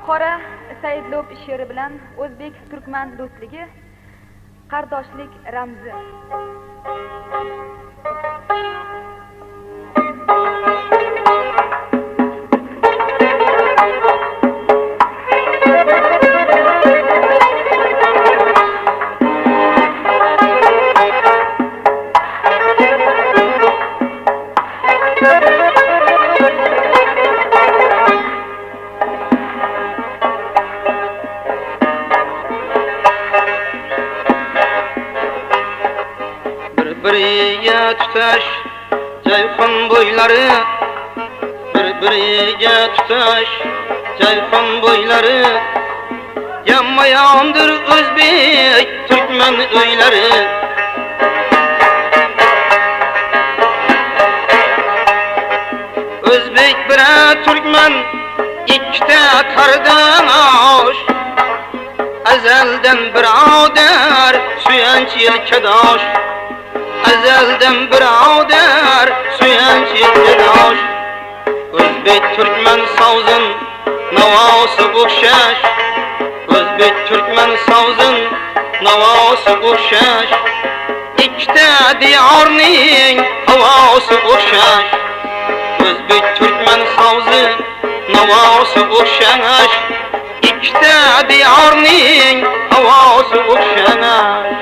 Buxoro Saidlov she'ri bilan o'zbek-turkman do'stligi, qardoshlik ramzi. Bir-biriga tutash Jayhon bo'ylari, bir-biriga tutash Jayhon bo'ylari, yamma-yamdir o'zbek turkman uylari. O'zbek bilan turkman ikkita qardosh, azaldan birodar, suyanch yelkadosh. Azaldan birodar, suyanch yelkadosh. O'zbek turkman sozin navosi o'xshash, o'zbek turkman sozin navosi o'xshash. Ikkita diyorning havosi o'xshash, o'zbek turkman sozi navosi o'xshash. Ikkita diyorning havosi o'xshash.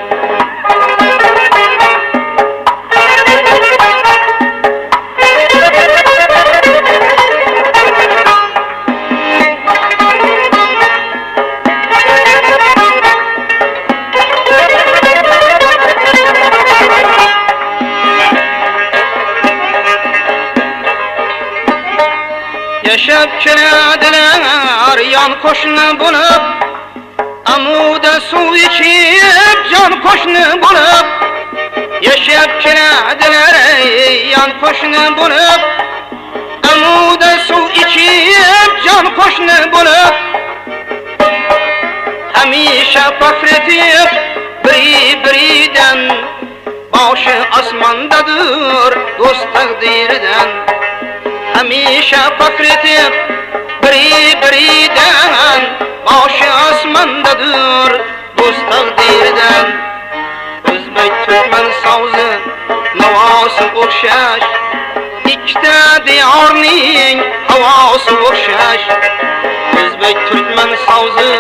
Yaşab keladilar yan qo'shni bo'lib, amuda suv ichib jon qo'shni bo'lib. Yaşab keladilar yan qo'shni bo'lib, amuda suv ichib jon qo'shni bo'lib. Hamisha faxr etib bir-biridan, boshi osmondadir do'st taqdiridan. Hamisha faxr etib bir-biridan, boshi osmondadir do'st taqdiridan. O'zbek turkman sozi navosi o'xshash, ikkita diyorning havosi o'xshash. O'zbek turkman sozi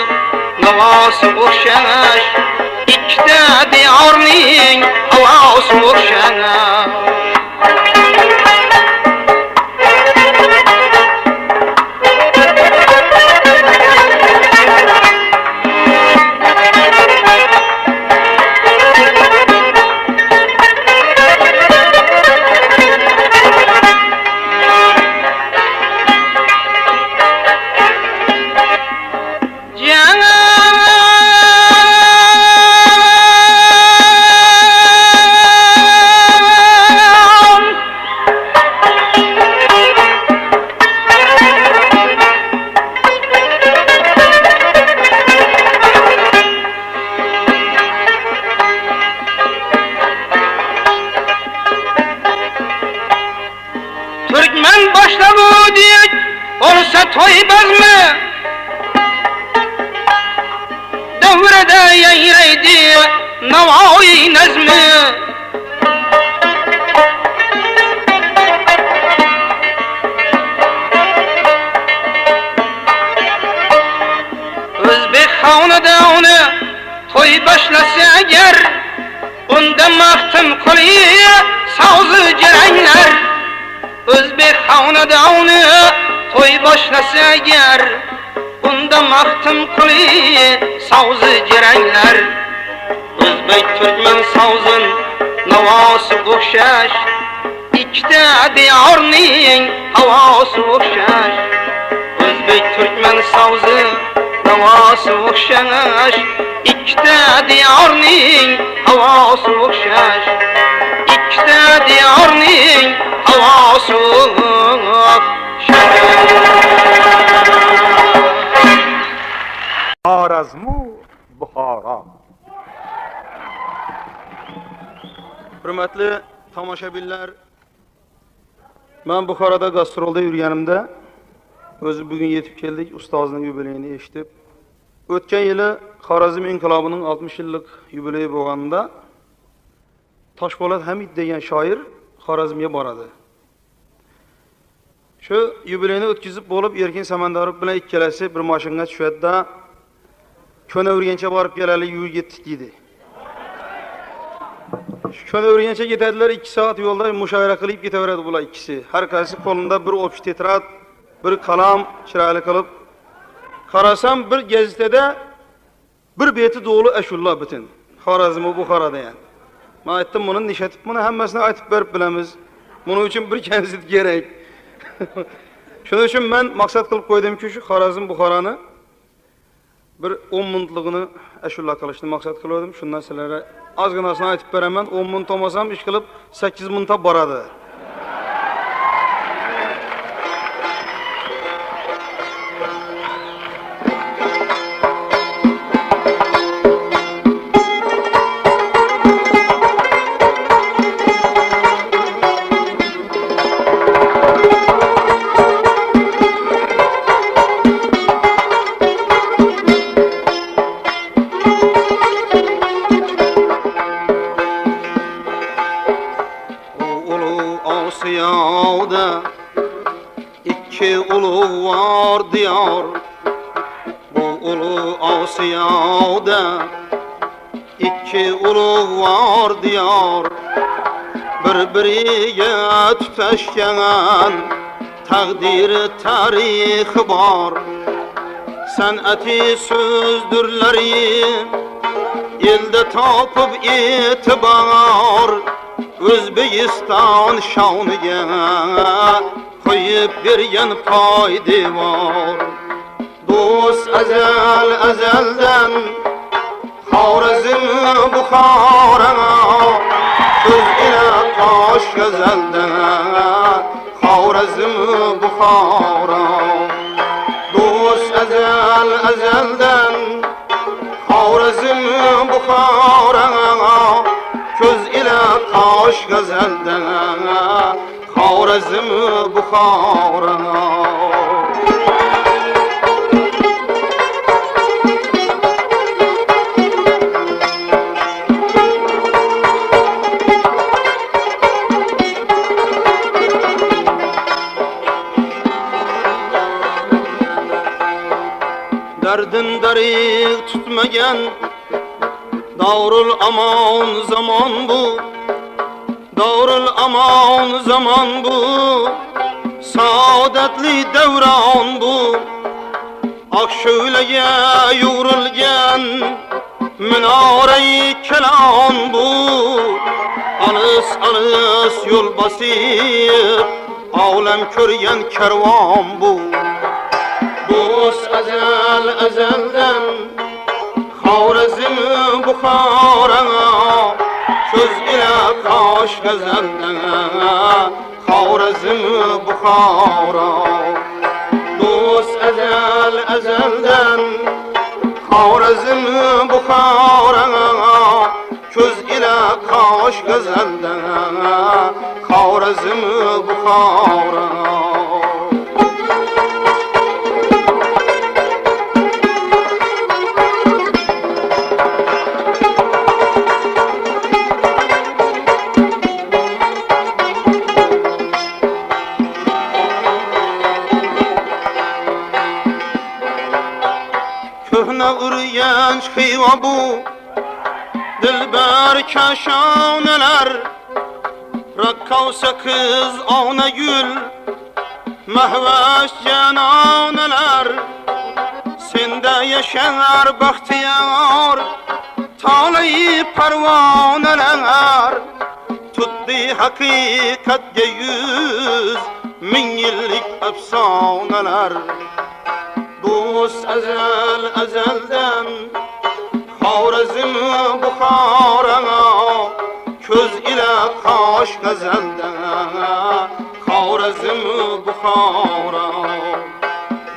navosi o'xshash, ikkita diyorning havosi o'xshash. Türkmen başlagudik olsa toy bazmı, devrede yayraydi Navoiy nazmi. O'zbek xonadoni toy boshlasa agar, unda maqtim qiliy sozi jaranglar. O'zbek xonadoni to'y boshlasa agar, unda maqtim qiliy sozi jaranglar. O'zbek turkman sozin navosi o'xshash, ikkita diyorning havosi o'xshash. O'zbek turkman sozi navosi o'xshash, ikkita diyorning havosi o'xshash. Ikkita diyorning havosi o'xshash. Xorazmu Buxoro. Hurmatli tomoshabinlar, men Buxoroda gastrolda yurganimda Özü bugün yetib keldik, ustozning yubileyini eshitib. O'tgan yili Xorazm inqilobining 60 yillik yubileyi bo'lganda Toshpo'lat Hamid degan shoir Xorazmga boradi. Shu yubileyni o'tkazib bo'lib, Erkin Samandarov bilan ikkalasi bir mashinaga tushadi-da, ko'na urgancha borib kelaylik, yurib ketdik deydi. Ko'na urgancha ketadilar, 2 soat yo'lda mushoira qilib ketaveradi bular ikkisi. Har qaysi qo'lida bir o'pish tetrad, bir qalam chiroyli qilib. Qarasam bir gazetada bir beti dolu ashullar bitin. Xorazm va Buxoroda yani. Men aytdim, buni nishatib, buni hammasini aytib berib bilamiz. Buning uchun bir gazet kerak. Shuning uchun men maqsad qilib qo'ydimki, shu Xorazm Buxoroni bir 10 minutligini ashullar qilishni maqsad qildim. Shundan sizlarga ozginasini aytib beraman. 10 minut olmasam ish qilib 8 minutda boradi. İki ulu var diyar, bu ulu Asiyada. İki ulu var diyar, birbiriga tutashgan taqdir tarixi bor. San'ati so'zdirlari elde topib e'tibor. O'zbekiston sha'niga qo'yib bergan poydevor. Do'st azaldan Xorazm Buxoro, ko'z ila qosh gazaldan Xorazm Buxoro. Do'st azaldan Xorazm Buxoro, ko'z ila qosh gazaldan Xorazm Buxoro. Dardin darig tutmagan Davrul aman zaman bu, Davrul aman zaman bu, saadetli devran bu. Akşöylege yoğrulgan minare-i kelan bu. Alыс alыс yol basıp alem körgen kervan bu. Do'st azaldan Xorazm Buxoro, ko'z ila qosh gazaldan Xorazm Buxoro. Do'st azaldan Xorazm Buxoro, ko'z ila qosh gazaldan Xorazm Buxoro. Köhne uryanç xiva bu, dilber kaşaneler, rakkavsa kız ana gül, mehveş cananeler. Sende yaşar bahtiyar, tali pervaneler. Tuttu hakikatge 100.000 yıllık efsaneler. Do'st azaldan Xorazm Buxoro, ko'z ila qosh gazaldan Xorazm Buxoro.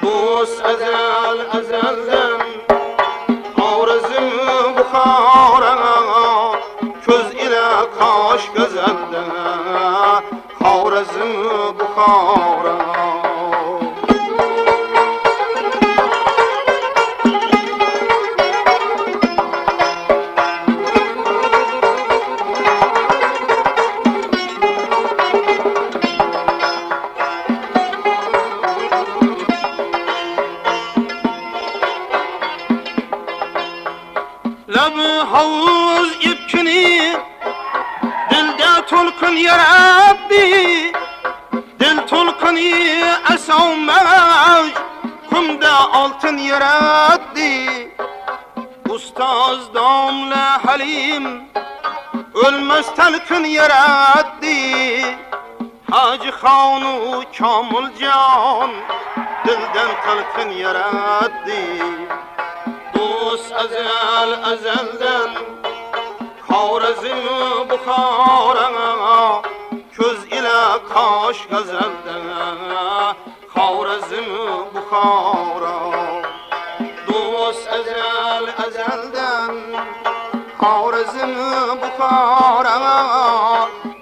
Do'st azaldan Xorazm Buxoro, ko'z ila qosh gazaldan Xorazm Buxoro. havuz ipkini dilda to'lqin yaratdi. Dil to'lqini asomaj qumda oltin yaratdi. Ustoz domla Halim o'lmas talqin yaratdi. Hacı Xonu Kamiljon dildan talqin yaratdi. Do'st azaldan Xorazm Buxoro ko'z ila qosh g'azaldan Xorazm Buxoro. Do'st azaldan Xorazm Buxoro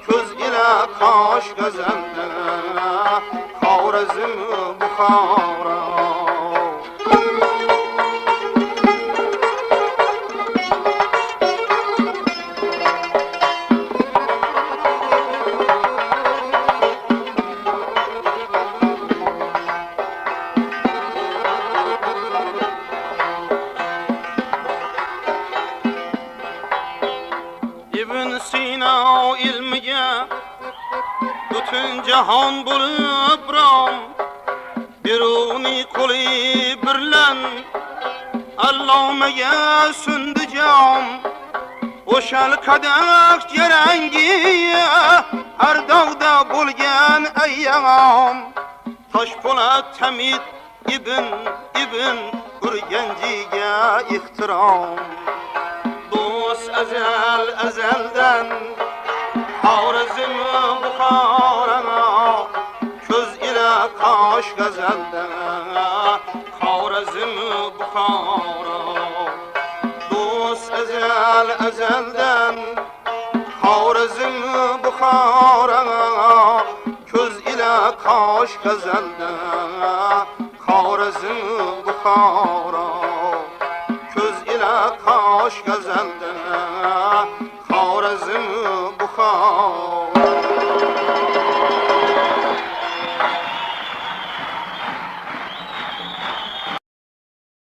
ko'z ila qosh g'azaldan Xorazm Buxoro. Bütün jahon bo'lib rom biruni qo'li birlan allomaga sundi jom. O'shal qadak jarangi har dog'da bo'lgan ayyam. Toshpo'lat Hamid ibn Urganjiga ehtirom. Do'st azaldan Xorazm Buxoro ko'z ila qosh g'azaldan Xorazm Buxoro. Do'st azaldan Xorazm Buxoro ko'z ila qosh g'azaldan Xorazm Buxoro ko'z ila qosh g'azaldan